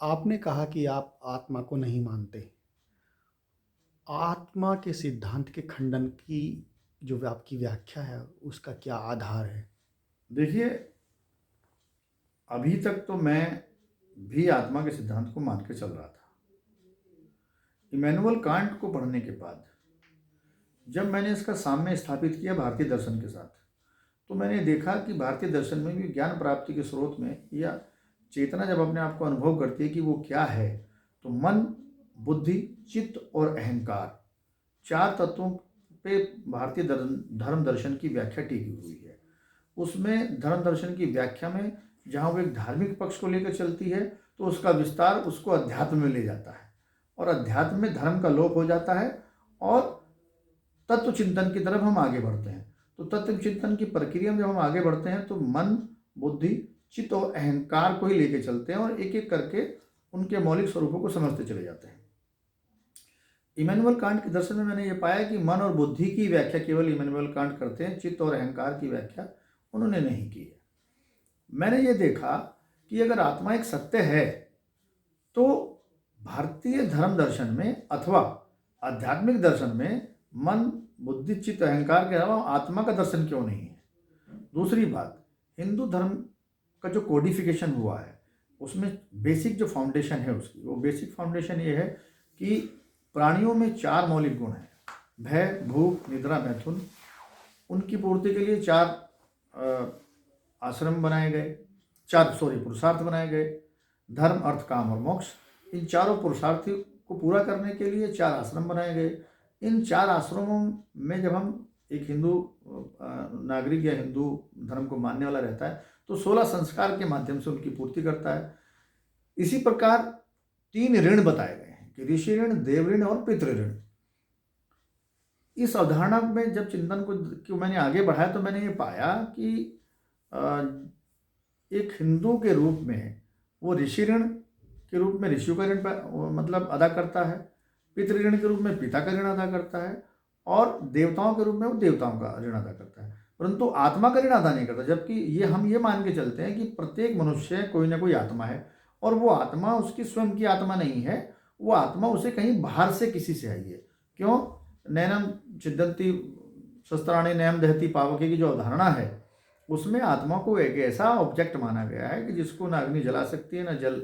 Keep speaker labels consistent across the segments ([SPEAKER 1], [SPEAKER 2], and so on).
[SPEAKER 1] आपने कहा कि आप आत्मा को नहीं मानते। आत्मा के सिद्धांत के खंडन की जो आपकी व्याख्या है, उसका क्या आधार है?
[SPEAKER 2] देखिए, अभी तक तो मैं भी आत्मा के सिद्धांत को मान के चल रहा था। इमैनुअल कांट को पढ़ने के बाद जब मैंने इसका साम्य स्थापित किया भारतीय दर्शन के साथ, तो मैंने देखा कि भारतीय दर्शन में भी ज्ञान प्राप्ति के स्रोत में या चेतना जब अपने आप को अनुभव करती है कि वो क्या है, तो मन, बुद्धि, चित्त और अहंकार, चार तत्वों पे भारतीय धर्म दर्शन की व्याख्या टिकी हुई है। उसमें धर्म दर्शन की व्याख्या में जहाँ वो एक धार्मिक पक्ष को लेकर चलती है, तो उसका विस्तार उसको अध्यात्म में ले जाता है और अध्यात्म में धर्म का लोप हो जाता है और तत्व चिंतन की तरफ हम आगे बढ़ते हैं। तो तत्व चिंतन की प्रक्रिया में जब हम आगे बढ़ते हैं तो मन, बुद्धि, चित्त और अहंकार को ही लेके चलते हैं और एक एक करके उनके मौलिक स्वरूपों को समझते चले जाते हैं। इमैनुअल कांट के दर्शन में मैंने ये पाया कि मन और बुद्धि की व्याख्या केवल इमैनुअल कांट करते हैं, चित्त और अहंकार की व्याख्या उन्होंने नहीं की है। मैंने ये देखा कि अगर आत्मा एक सत्य है, तो भारतीय धर्म दर्शन में अथवा आध्यात्मिक दर्शन में मन, बुद्धि, चित्त, अहंकार के अलावा आत्मा का दर्शन क्यों नहीं है? दूसरी बात, हिंदू धर्म का जो कोडिफिकेशन हुआ है, उसमें बेसिक जो फाउंडेशन है उसकी, वो बेसिक फाउंडेशन ये है कि प्राणियों में चार मौलिक गुण हैं: भय, भूख, निद्रा, मैथुन। उनकी पूर्ति के लिए चार आश्रम बनाए गए, पुरुषार्थ बनाए गए: धर्म, अर्थ, काम और मोक्ष। इन चारों पुरुषार्थ को पूरा करने के लिए चार आश्रम बनाए गए। इन चार आश्रमों में जब हम एक हिंदू नागरिक या हिंदू धर्म को मानने वाला रहता है, तो 16 संस्कार के माध्यम से उनकी पूर्ति करता है। इसी प्रकार 3 ऋण बताए गए हैं कि ऋषि ऋण, देव ऋण और पितृ ऋण। इस अवधारणा में जब चिंतन को मैंने आगे बढ़ाया, तो मैंने ये पाया कि एक हिंदू के रूप में वो ऋषि ऋण के रूप में ऋषियों का ऋण मतलब अदा करता है, पितृ ऋण के रूप में पिता का ऋण अदा करता है और देवताओं के रूप में वो देवताओं का ऋण अदा करता है, परंतु आत्मा का ऋण अदा नहीं करता। जबकि ये हम ये मान के चलते हैं कि प्रत्येक मनुष्य कोई ना कोई आत्मा है और वो आत्मा उसकी स्वयं की आत्मा नहीं है, वो आत्मा उसे कहीं बाहर से किसी से आई है। क्यों? नैनम छिदन्ति शस्त्राणी नैम दहती पावके की जो अवधारणा है, उसमें आत्मा को एक ऐसा ऑब्जेक्ट माना गया है कि जिसको न अग्नि जला सकती है, न जल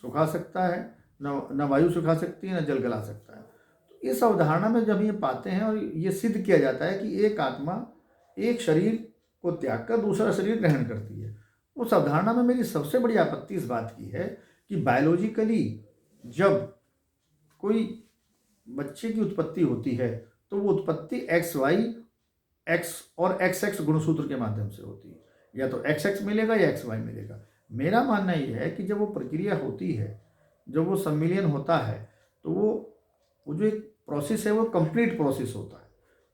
[SPEAKER 2] सुखा सकता है, न वायु सुखा सकती है, न जल गला सकता है। तो इस अवधारणा में जब ये पाते हैं और ये सिद्ध किया जाता है कि एक आत्मा एक शरीर को त्याग कर दूसरा शरीर ग्रहण करती है, उस अवधारणा में मेरी सबसे बड़ी आपत्ति इस बात की है कि बायोलॉजिकली जब कोई बच्चे की उत्पत्ति होती है, तो वो उत्पत्ति एक्स और एक्स गुणसूत्र के माध्यम से होती है। या तो एक्स मिलेगा या एक्स वाई मिलेगा। मेरा मानना ये है कि जब वो प्रक्रिया होती है, जब वो सम्मिलन होता है, तो वो जो एक प्रोसेस है वो कंप्लीट प्रोसेस होता है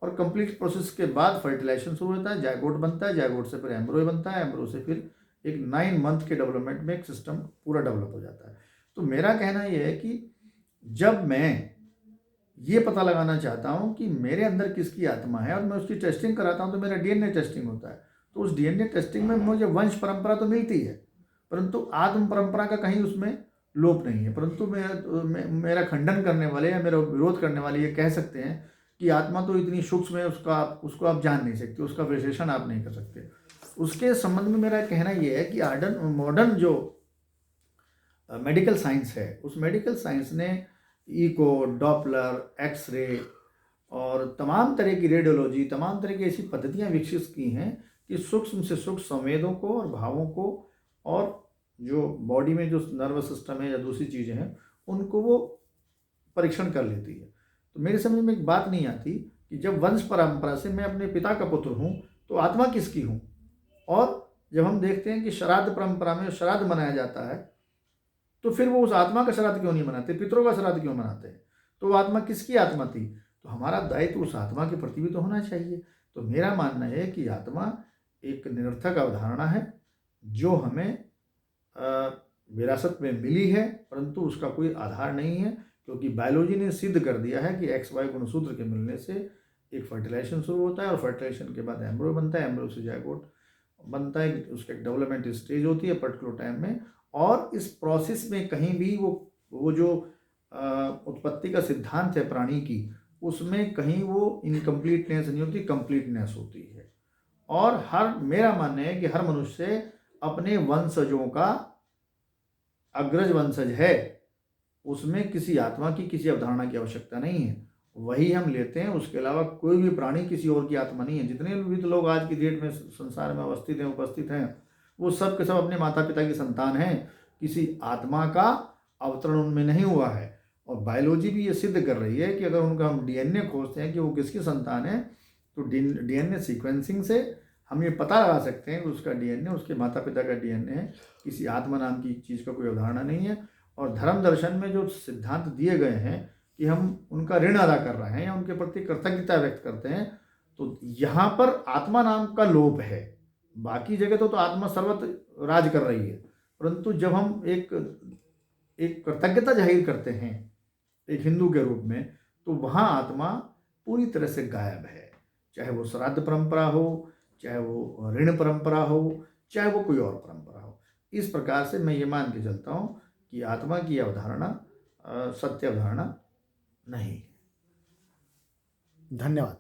[SPEAKER 2] और कंप्लीट प्रोसेस के बाद फर्टिलाइजेशन शुरू होता है, जायगोट बनता है, जायगोट से फिर एम्ब्रो बनता है, एम्ब्रो से फिर एक 9 मंथ के डेवलपमेंट में एक सिस्टम पूरा डेवलप हो जाता है। तो मेरा कहना ये है कि जब मैं ये पता लगाना चाहता हूँ कि मेरे अंदर किसकी आत्मा है और मैं उसकी टेस्टिंग कराता हूँ, तो मेरा डीएनए टेस्टिंग होता है। तो उस डीएनए टेस्टिंग में मुझे वंश परंपरा तो मिलती है, परंतु आत्म परंपरा का कहीं उसमें लोप नहीं है। परंतु मेरा खंडन करने वाले या मेरा विरोध करने वाले ये कह सकते हैं कि आत्मा तो इतनी सूक्ष्म है, उसको आप जान नहीं सकते, उसका विश्लेषण आप नहीं कर सकते। उसके संबंध में मेरा कहना ये है कि मॉडर्न जो मेडिकल साइंस है, उस मेडिकल साइंस ने इको, डॉपलर, एक्सरे और तमाम तरह की रेडियोलॉजी, तमाम तरह की ऐसी पद्धतियाँ विकसित की हैं कि सूक्ष्म से सूक्ष्म संवेदों को और भावों को और जो बॉडी में जो नर्वस सिस्टम है या दूसरी चीज़ें हैं, उनको वो परीक्षण कर लेती है। तो मेरे समझ में एक बात नहीं आती कि जब वंश परंपरा से मैं अपने पिता का पुत्र हूँ, तो आत्मा किसकी हूँ? और जब हम देखते हैं कि श्राद्ध परंपरा में श्राद्ध मनाया जाता है, तो फिर वो उस आत्मा का श्राद्ध क्यों नहीं मनाते, पितरों का श्राद्ध क्यों मनाते हैं? तो वो आत्मा किसकी आत्मा थी? तो हमारा दायित्व उस आत्मा के प्रति भी तो होना चाहिए। तो मेरा मानना है कि आत्मा एक निरर्थक अवधारणा है जो हमें विरासत में मिली है, परंतु उसका कोई आधार नहीं है, क्योंकि बायोलॉजी ने सिद्ध कर दिया है कि एक्स वाई गुणसूत्र के मिलने से एक फर्टिलाइजेशन शुरू होता है और फर्टिलाइजेशन के बाद एम्ब्रो बनता है, एम्ब्रो से जायगोट बनता है, उसका एक डेवलपमेंट स्टेज होती है पर्टिकुलर टाइम में, और इस प्रोसेस में कहीं भी वो जो उत्पत्ति का सिद्धांत है प्राणी की, उसमें कहीं वो इनकम्प्लीटनेस नहीं होती, कंप्लीटनेस होती है। और मेरा मानना है कि हर मनुष्य अपने वंशजों का अग्रज वंशज है, उसमें किसी आत्मा की किसी अवधारणा की आवश्यकता नहीं है, वही हम लेते हैं। उसके अलावा कोई भी प्राणी किसी और की आत्मा नहीं है। जितने भी तो लोग आज की डेट में संसार में अवस्थित हैं, उपस्थित हैं, वो सब के सब अपने माता पिता की संतान हैं, किसी आत्मा का अवतरण उनमें नहीं हुआ है। और बायोलॉजी भी ये सिद्ध कर रही है कि अगर उनका हम डीएनए खोजते हैं कि वो किसकी संतान है, तो डीएनए सीक्वेंसिंग से हम ये पता लगा सकते हैं कि उसका डीएनए उसके माता पिता का डीएनए है, किसी आत्मा नाम की चीज़ का कोई अवधारणा नहीं है। और धर्म दर्शन में जो सिद्धांत दिए गए हैं कि हम उनका ऋण अदा कर रहे हैं या उनके प्रति कृतज्ञता व्यक्त करते हैं, तो यहाँ पर आत्मा नाम का लोप है। बाकी जगह तो आत्मा सर्वत्र राज कर रही है, परंतु जब हम एक कृतज्ञता जाहिर करते हैं एक हिंदू के रूप में, तो वहाँ आत्मा पूरी तरह से गायब है। चाहे वो श्राद्ध परंपरा हो, चाहे वो ऋण परंपरा हो, चाहे वो कोई और परंपरा हो। इस प्रकार से मैं ये मान के चलता हूँ कि आत्मा की अवधारणा सत्य अवधारणा नहीं।
[SPEAKER 1] धन्यवाद।